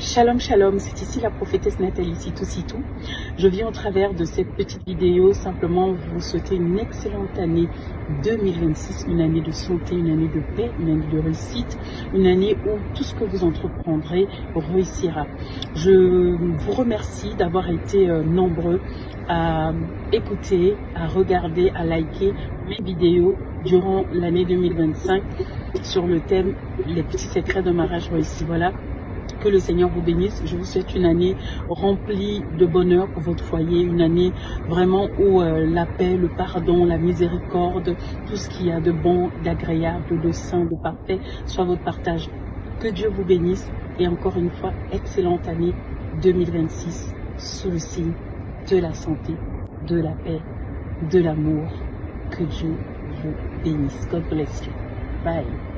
Shalom, shalom, c'est ici la prophétesse Nathalie Sitou. Je viens au travers de cette petite vidéo simplement vous souhaiter une excellente année 2026, une année de santé, une année de paix, une année de réussite, une année où tout ce que vous entreprendrez réussira. Je vous remercie d'avoir été nombreux à écouter, à regarder, à liker mes vidéos durant l'année 2025 sur le thème les petits secrets de mariage réussi. Voilà. Que le Seigneur vous bénisse. Je vous souhaite une année remplie de bonheur pour votre foyer, une année vraiment où la paix, le pardon, la miséricorde, tout ce qu'il y a de bon, d'agréable, de sain, de parfait, soit votre partage. Que Dieu vous bénisse et encore une fois, excellente année 2026 sous le signe de la santé, de la paix, de l'amour. Que Dieu vous bénisse. God bless you. Bye.